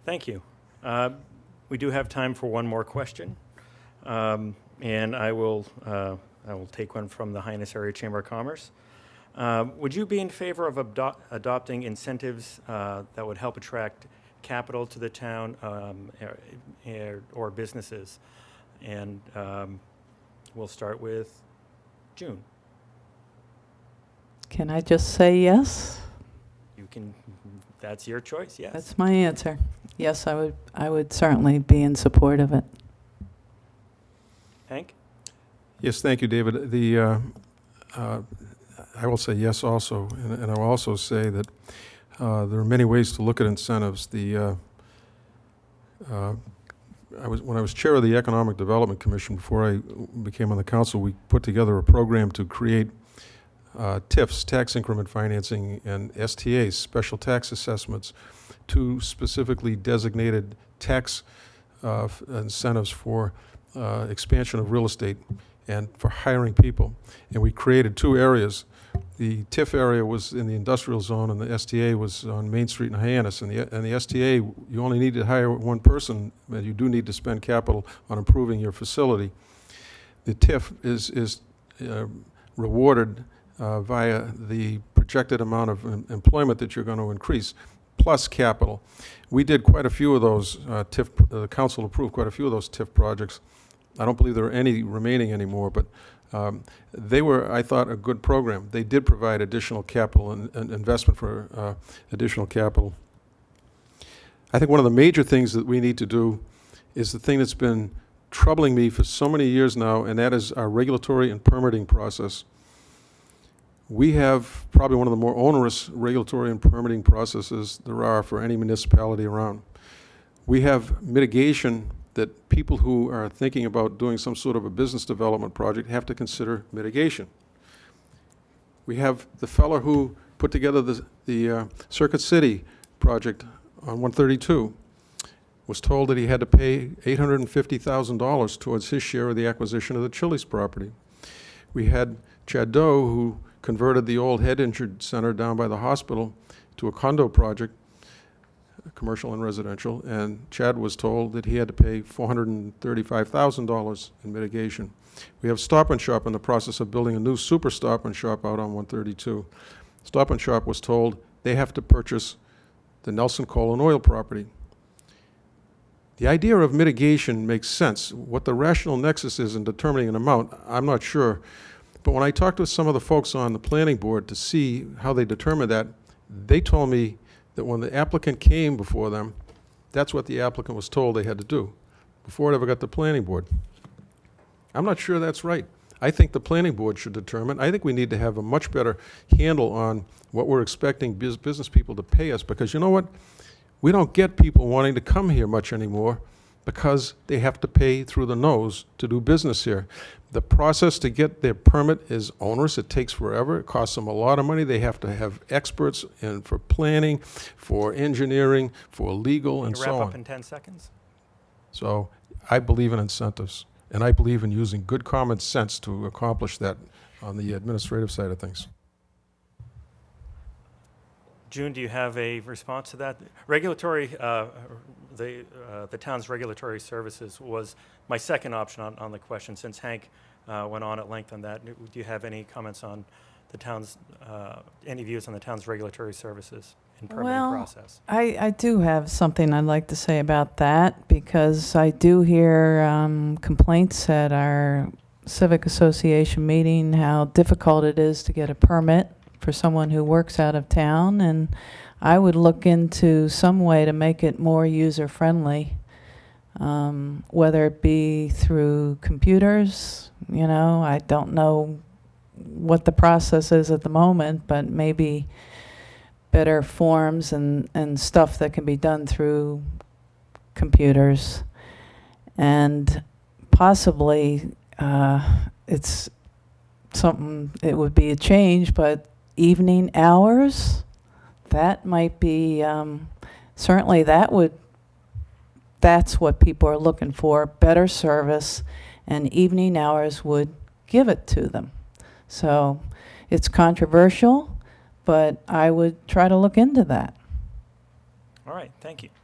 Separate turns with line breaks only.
Thank you. We do have time for one more question, and I will take one from the Hyannis Area Chamber of Commerce. Would you be in favor of adopting incentives that would help attract capital to the town or businesses? And we'll start with June.
Can I just say yes?
You can. That's your choice. Yes.
That's my answer. Yes, I would certainly be in support of it.
Hank?
Yes, thank you, David. I will say yes also, and I will also say that there are many ways to look at incentives. When I was chair of the Economic Development Commission before I became on the council, we put together a program to create TIFs, tax increment financing, and STAs, special tax assessments, two specifically designated tax incentives for expansion of real estate and for hiring people. And we created two areas. The TIF area was in the industrial zone, and the STA was on Main Street in Hyannis. And the STA, you only need to hire one person, but you do need to spend capital on improving your facility. The TIF is rewarded via the projected amount of employment that you're going to increase, plus capital. We did quite a few of those TIF, the council approved quite a few of those TIF projects. I don't believe there are any remaining anymore, but they were, I thought, a good program. They did provide additional capital and investment for additional capital. I think one of the major things that we need to do is the thing that's been troubling me for so many years now, and that is our regulatory and permitting process. We have probably one of the more onerous regulatory and permitting processes there are for any municipality around. We have mitigation that people who are thinking about doing some sort of a business development project have to consider mitigation. We have the fellow who put together the Circuit City project on 132 was told that he had to pay $850,000 towards his share of the acquisition of the Chili's property. We had Chad Doe, who converted the old head injured center down by the hospital to a condo project, commercial and residential, and Chad was told that he had to pay $435,000 in mitigation. We have Stop and Shop in the process of building a new super Stop and Shop out on 132. Stop and Shop was told they have to purchase the Nelson Coal and Oil property. The idea of mitigation makes sense. What the rational nexus is in determining an amount, I'm not sure. But when I talked to some of the folks on the planning board to see how they determined that, they told me that when the applicant came before them, that's what the applicant was told they had to do before it ever got to the planning board. I'm not sure that's right. I think the planning board should determine. I think we need to have a much better handle on what we're expecting business people to pay us, because you know what? We don't get people wanting to come here much anymore because they have to pay through the nose to do business here. The process to get their permit is onerous. It takes forever. It costs them a lot of money. They have to have experts in for planning, for engineering, for legal, and so on.
Wrap up in 10 seconds.
So I believe in incentives, and I believe in using good common sense to accomplish that on the administrative side of things.
June, do you have a response to that? Regulatory, the town's regulatory services was my second option on the question, since Hank went on at length on that. Do you have any comments on the town's, any views on the town's regulatory services in permitting process?
I do have something I'd like to say about that, because I do hear complaints at our civic association meeting how difficult it is to get a permit for someone who works out of town, and I would look into some way to make it more user-friendly, whether it be through computers. You know, I don't know what the process is at the moment, but maybe better forms and stuff that can be done through computers. And possibly it's something, it would be a change, but evening hours, that might be, certainly that's what people are looking for, better service, and evening hours would give it to them. So it's controversial, but I would try to look into that.
All right, thank you.